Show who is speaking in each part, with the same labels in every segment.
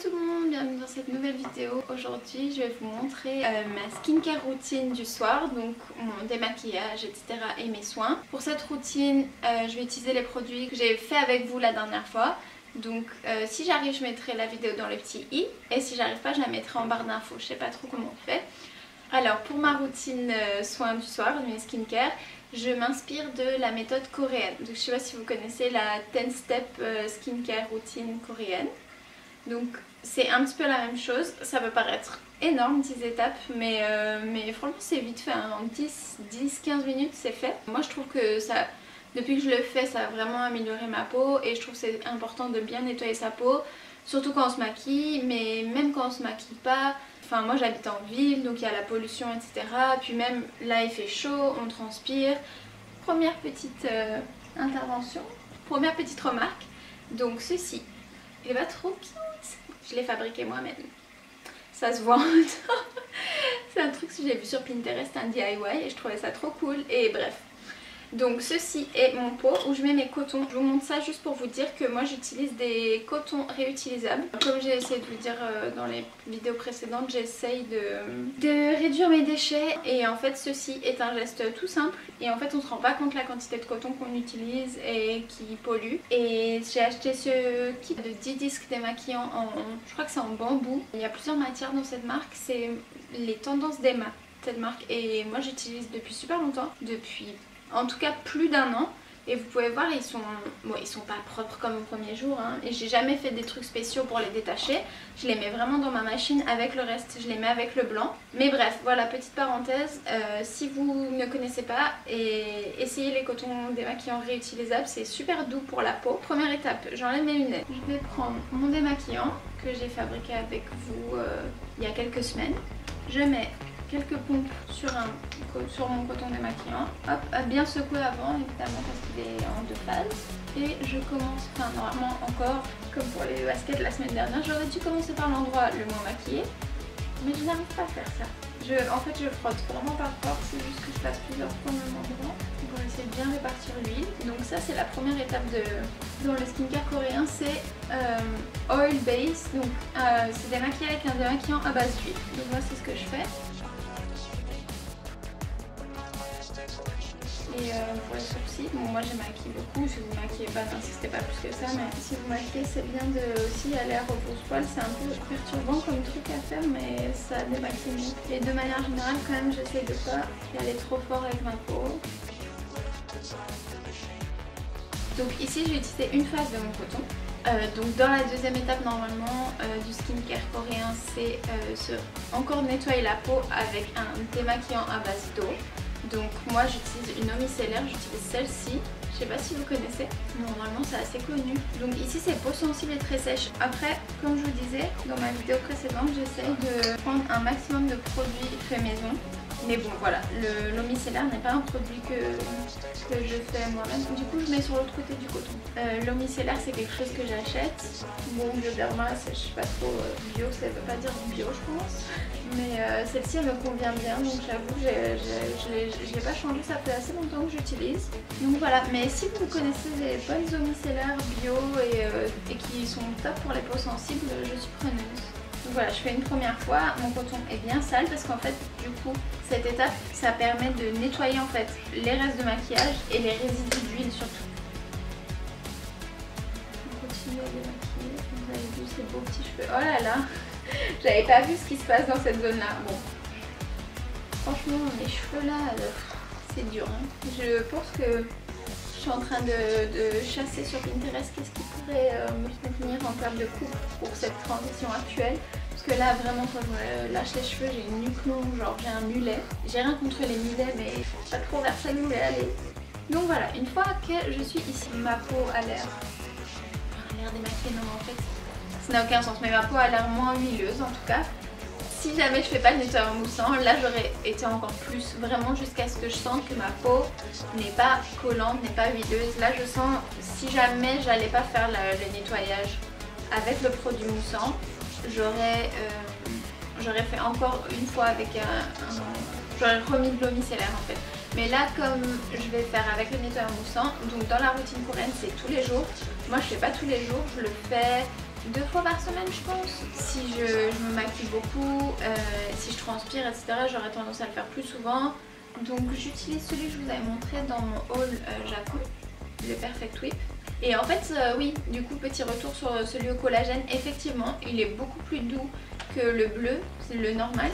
Speaker 1: tout le monde, bienvenue dans cette nouvelle vidéo. Aujourd'hui je vais vous montrer ma skincare routine du soir, donc mon démaquillage etc. et mes soins. Pour cette routine je vais utiliser les produits que j'ai fait avec vous la dernière fois. Donc si j'arrive je mettrai la vidéo dans le petit i, et si j'arrive pas je la mettrai en barre d'infos, je sais pas trop comment on fait. Alors pour ma routine soins du soir, mes skincare, je m'inspire de la méthode coréenne. Donc je sais pas si vous connaissez la 10 step skincare routine coréenne. Donc c'est un petit peu la même chose, ça peut paraître énorme 10 étapes mais franchement c'est vite fait, hein. En 10-15 minutes c'est fait. Moi je trouve que ça, depuis que je le fais, ça a vraiment amélioré ma peau, et je trouve que c'est important de bien nettoyer sa peau, surtout quand on se maquille, mais même quand on se maquille pas. Enfin moi j'habite en ville donc il y a la pollution etc, puis même là il fait chaud, on transpire. Première petite intervention, première petite remarque, donc ceci, il est pas trop cute. Je l'ai fabriqué moi-même. Ça se voit. C'est un truc que j'ai vu sur Pinterest, un DIY, et je trouvais ça trop cool. Et bref. Donc ceci est mon pot où je mets mes cotons. Je vous montre ça juste pour vous dire que moi j'utilise des cotons réutilisables. Comme j'ai essayé de vous dire dans les vidéos précédentes, j'essaye de réduire mes déchets. Et en fait ceci est un geste tout simple. Et en fait on se rend pas compte la quantité de coton qu'on utilise et qui pollue. Et j'ai acheté ce kit de 10 disques démaquillants en, je crois que c'est en bambou. Il y a plusieurs matières dans cette marque. C'est les tendances d'Emma, cette marque. Et moi j'utilise depuis super longtemps. Depuis en tout cas plus d'un an, et vous pouvez voir ils sont pas propres comme au premier jour, hein. Et j'ai jamais fait des trucs spéciaux pour les détacher, je les mets vraiment dans ma machine avec le reste, je les mets avec le blanc. Mais bref, voilà, petite parenthèse, si vous ne connaissez pas, essayez les cotons démaquillants réutilisables, c'est super doux pour la peau. Première étape, j'enlève mes lunettes, je vais prendre mon démaquillant que j'ai fabriqué avec vous il y a quelques semaines. Je mets quelques pompes sur mon coton démaquillant, hop, à bien secouer avant évidemment parce qu'il est en deux phases. Et je commence, enfin normalement encore comme pour les baskets la semaine dernière, j'aurais dû commencer par l'endroit le moins maquillé, mais je n'arrive pas à faire ça. En fait je frotte vraiment par force, c'est juste que je passe plusieurs fois au même endroit pour essayer de bien répartir l'huile. Donc ça c'est la première étape dans le skincare coréen, c'est oil base, donc c'est démaquillé avec un démaquillant à base d'huile. Donc moi c'est ce que je fais. Et pour les sourcils, bon moi j'ai maquillé beaucoup, si vous ne maquillez pas n'insistez pas plus que ça, mais si vous maquillez c'est bien de aussi aller à repose-poil, c'est un peu perturbant comme truc à faire mais ça démaquille mieux. Et de manière générale quand même j'essaie de pas y aller trop fort avec ma peau. Donc ici j'ai utilisé une phase de mon coton. Donc dans la deuxième étape normalement du skincare coréen, c'est encore nettoyer la peau avec un démaquillant à base d'eau. Donc moi j'utilise une eau micellaire, j'utilise celle-ci, je sais pas si vous connaissez, normalement c'est assez connu. Donc ici c'est peau sensible et très sèche. Après comme je vous disais dans ma vidéo précédente, j'essaye de prendre un maximum de produits faits maison. Mais bon voilà, l'eau micellaire n'est pas un produit que je fais moi-même. Du coup je mets sur l'autre côté du coton. L'eau micellaire c'est quelque chose que j'achète. Bon, Bioderma, je sais pas trop, bio ça veut pas dire bio je pense. Mais celle-ci elle me convient bien, donc j'avoue je l'ai pas changé, ça fait assez longtemps que j'utilise. Donc voilà, mais si vous connaissez des bonnes eaux micellaires bio et qui sont top pour les peaux sensibles, je suis preneuse. Donc voilà, je fais une première fois, mon coton est bien sale parce qu'en fait du coup cette étape ça permet de nettoyer en fait les restes de maquillage et les résidus d'huile surtout. On continue à démaquiller, vous avez vu ces beaux petits cheveux, oh là là, j'avais pas vu ce qui se passe dans cette zone là. Bon, franchement mes cheveux là, c'est dur, hein. Je pense que je suis en train de chasser sur Pinterest qu'est-ce qui pourrait me convenir en termes de coupe pour cette transition actuelle. Parce que là vraiment quand je me lâche les cheveux j'ai une nuque longue, genre j'ai un mulet. J'ai rien contre les mulets mais pas trop vers ça que je voulais aller. Donc voilà, une fois que je suis ici, ma peau a l'air démaquillée, non en fait ça n'a aucun sens, mais ma peau a l'air moins huileuse en tout cas. Si jamais je fais pas le nettoyage moussant, là j'aurais été encore plus, vraiment jusqu'à ce que je sente que ma peau n'est pas collante, n'est pas huileuse. Là je sens, si jamais j'allais pas faire le nettoyage avec le produit moussant, j'aurais fait encore une fois avec j'aurais remis de l'eau micellaire en fait. Mais là comme je vais faire avec le nettoyage moussant, donc dans la routine coréenne c'est tous les jours. Moi je fais pas tous les jours, je le fais 2 fois par semaine je pense. Si je me maquille beaucoup, si je transpire etc, j'aurais tendance à le faire plus souvent. Donc j'utilise celui que je vous avais montré dans mon haul Japon, le Perfect Whip. Et en fait oui, du coup petit retour sur celui au collagène, effectivement il est beaucoup plus doux que le bleu, c'est le normal.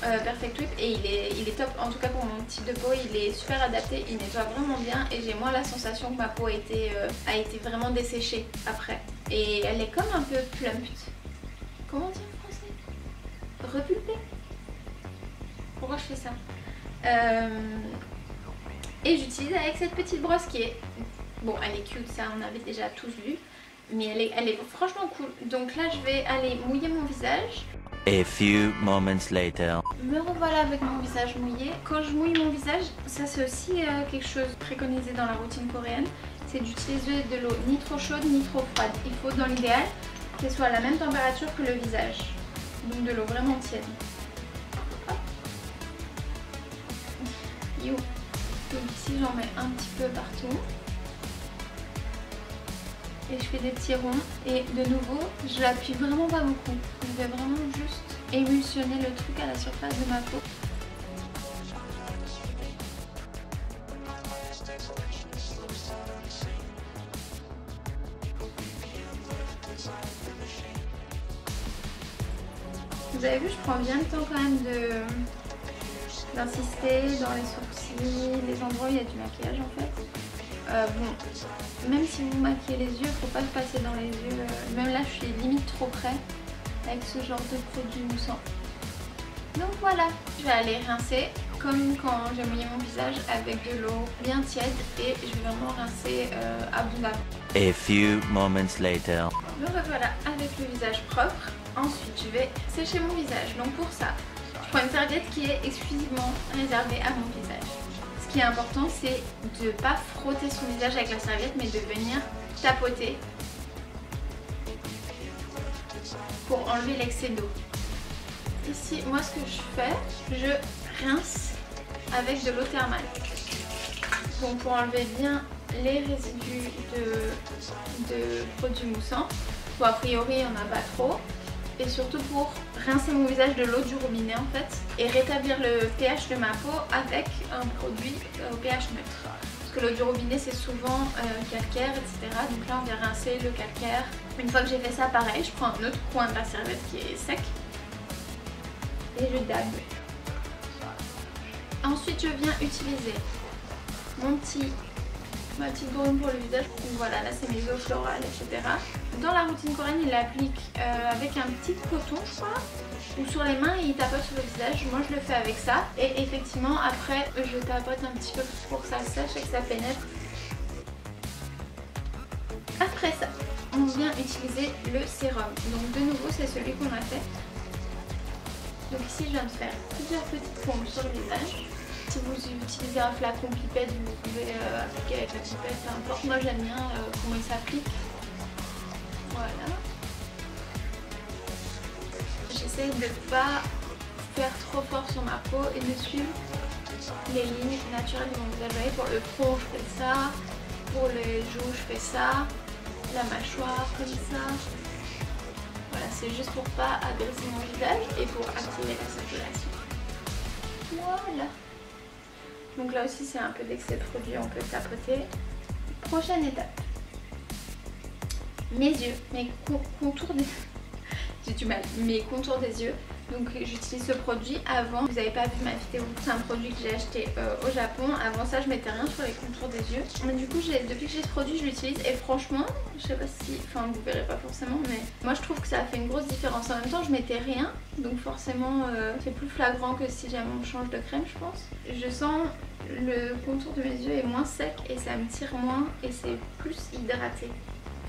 Speaker 1: Perfect Whip, et il est top, en tout cas pour mon type de peau, il est super adapté, il nettoie vraiment bien et j'ai moins la sensation que ma peau a été vraiment desséchée après. Et elle est comme un peu plumped. Comment on dit en français? Repulpée? Pourquoi je fais ça? Et j'utilise avec cette petite brosse qui est... Bon, elle est cute, ça on avait déjà tous vu, mais elle est franchement cool. Donc là je vais aller mouiller mon visage.
Speaker 2: A few moments later.
Speaker 1: Me revoilà avec mon visage mouillé. Quand je mouille mon visage, ça c'est aussi quelque chose préconisé dans la routine coréenne, c'est d'utiliser de l'eau ni trop chaude ni trop froide. Il faut dans l'idéal qu'elle soit à la même température que le visage. Donc de l'eau vraiment tiède. Hop. You. Donc ici j'en mets un petit peu partout. Et je fais des petits ronds et de nouveau je l'appuie vraiment pas beaucoup, je vais vraiment juste émulsionner le truc à la surface de ma peau. Vous avez vu, je prends bien le temps quand même d'insister dans les sourcils, les endroits où il y a du maquillage en fait. Bon, même si vous maquillez les yeux, faut pas le passer dans les yeux. Même là, je suis limite trop près avec ce genre de produit moussant. Donc voilà, je vais aller rincer comme quand j'ai mouillé mon visage avec de l'eau bien tiède et je vais vraiment rincer abondamment.
Speaker 2: A few moments later.
Speaker 1: Me revoilà avec le visage propre. Ensuite, je vais sécher mon visage. Donc pour ça, je prends une serviette qui est exclusivement réservée à mon visage. Ce qui est important, c'est de ne pas frotter son visage avec la serviette, mais de venir tapoter pour enlever l'excès d'eau. Ici, moi ce que je fais, je rince avec de l'eau thermale. Donc pour enlever bien les résidus de produits moussants. Bon, a priori, il n'y en a pas trop. Et surtout pour rincer mon visage de l'eau du robinet en fait et rétablir le pH de ma peau avec un produit au pH neutre. Parce que l'eau du robinet c'est souvent calcaire etc. Donc là on vient rincer le calcaire. Une fois que j'ai fait ça, pareil, je prends un autre coin de la serviette qui est sec et je dab. Ensuite je viens utiliser ma petite brume pour le visage. Donc voilà, là c'est mes eaux florales, etc. Dans la routine coréenne, il l'applique avec un petit coton, je crois, ou sur les mains et il tapote sur le visage. Moi je le fais avec ça. Et effectivement, après, je tapote un petit peu pour que ça sèche et que ça pénètre. Après ça, on vient utiliser le sérum. Donc de nouveau, c'est celui qu'on a fait. Donc ici, je viens de faire plusieurs petites pompes sur le visage. Si vous utilisez un flacon pipette, vous pouvez appliquer avec la pipette, peu importe. Moi j'aime bien comment il s'applique. Voilà. J'essaie de ne pas faire trop fort sur ma peau et de suivre les lignes naturelles de mon visage. Pour le front je fais ça, pour les joues je fais ça, la mâchoire comme ça. Voilà, c'est juste pour pas agresser mon visage et pour activer la circulation. Voilà. Donc là aussi c'est un peu d'excès de produit, on peut tapoter. Prochaine étape. Mes yeux, mes contours des... J'ai du mal, mes contours des yeux. Donc j'utilise ce produit. Avant, vous n'avez pas vu ma vidéo, c'est un produit que j'ai acheté au Japon. Avant ça je mettais rien sur les contours des yeux. Mais du coup depuis que j'ai ce produit je l'utilise et franchement, je sais pas si, enfin vous verrez pas forcément, mais moi je trouve que ça a fait une grosse différence. En même temps je mettais rien, donc forcément c'est plus flagrant que si jamais on change de crème je pense. Je sens le contour de mes yeux est moins sec et ça me tire moins et c'est plus hydraté.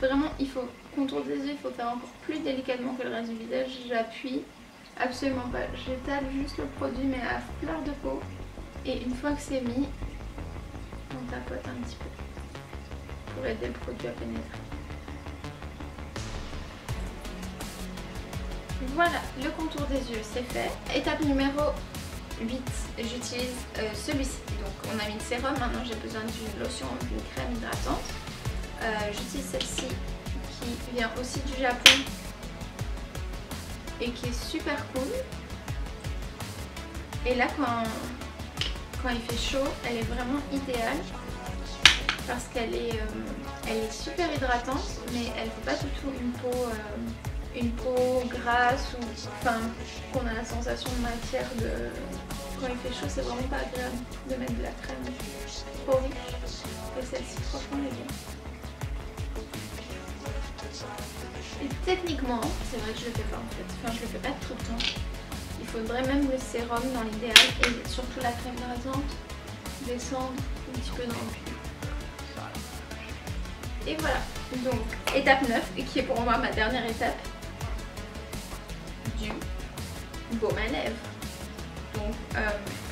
Speaker 1: Vraiment il faut, contour des yeux il faut faire encore plus délicatement que le reste du visage. J'appuie absolument pas, j'étale juste le produit mais à fleur de peau et une fois que c'est mis, on tapote un petit peu pour aider le produit à pénétrer. Voilà, le contour des yeux c'est fait. Étape numéro 8, j'utilise celui-ci. Donc on a mis le sérum, maintenant j'ai besoin d'une lotion, d'une crème hydratante. J'utilise celle-ci qui vient aussi du Japon et qui est super cool. Et là quand il fait chaud, elle est vraiment idéale parce qu'elle est, elle est super hydratante, mais elle fait pas du tout une peau grasse ou enfin qu'on a la sensation de matière de... Quand il fait chaud, c'est vraiment pas agréable de mettre de la crème trop riche. Et celle-ci, franchement, elle est bien. Et techniquement, c'est vrai que je le fais pas en fait. Enfin, je le fais pas tout le temps. Il faudrait même le sérum dans l'idéal et surtout la crème hydratante descendre un petit peu dans le cul. Et voilà. Donc, étape 9, et qui est pour moi ma dernière étape du baume à lèvres. Donc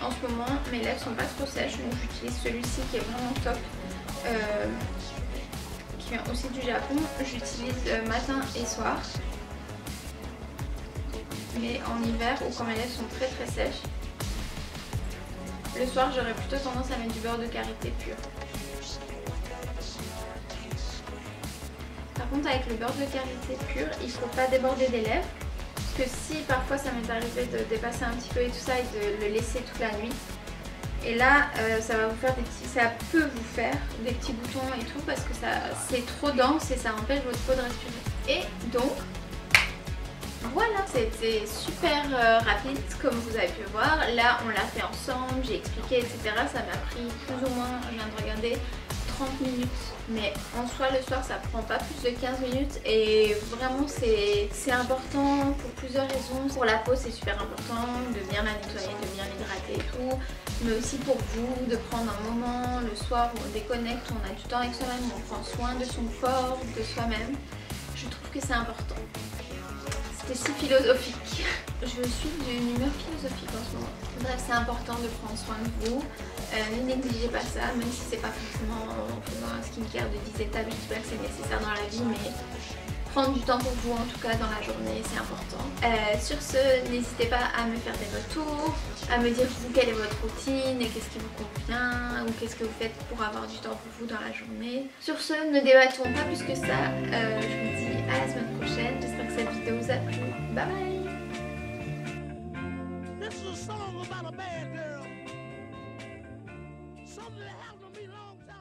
Speaker 1: en ce moment mes lèvres sont pas trop sèches, donc j'utilise celui-ci qui est vraiment top, qui vient aussi du Japon. J'utilise matin et soir, mais en hiver ou quand mes lèvres sont très très sèches, le soir j'aurais plutôt tendance à mettre du beurre de karité pur. Par contre avec le beurre de karité pur, il faut pas déborder des lèvres. Que si parfois ça m'est arrivé de dépasser un petit peu et tout ça et de le laisser toute la nuit, et là ça va vous faire des petits, ça peut vous faire des petits boutons et tout parce que c'est trop dense et ça empêche votre peau de respirer. Et donc voilà, c'était super rapide comme vous avez pu voir. Là on l'a fait ensemble, j'ai expliqué etc. Ça m'a pris plus ou moins, je viens de regarder, 30 minutes. Mais en soi le soir ça prend pas plus de 15 minutes et vraiment c'est important pour plusieurs raisons. Pour la peau c'est super important de bien la nettoyer, de bien l'hydrater et tout. Mais aussi pour vous de prendre un moment le soir où on déconnecte, où on a du temps avec soi-même, où on prend soin de son corps, de soi-même. Je trouve que c'est important. C'était si philosophique. Je suis d'une humeur philosophique en ce moment. Bref, c'est important de prendre soin de vous. Ne négligez pas ça, même si c'est pas forcément en faisant un skincare de 10 étapes. Je dis pas que c'est nécessaire dans la vie, mais prendre du temps pour vous en tout cas dans la journée, c'est important. Sur ce, n'hésitez pas à me faire des retours, à me dire vous quelle est votre routine et qu'est-ce qui vous convient ou qu'est-ce que vous faites pour avoir du temps pour vous dans la journée. Sur ce, ne débattons pas plus que ça. Je vous dis à la semaine prochaine. J'espère que cette vidéo vous a plu. Bye bye. This is a song about a bad girl. Something that happened to me long time.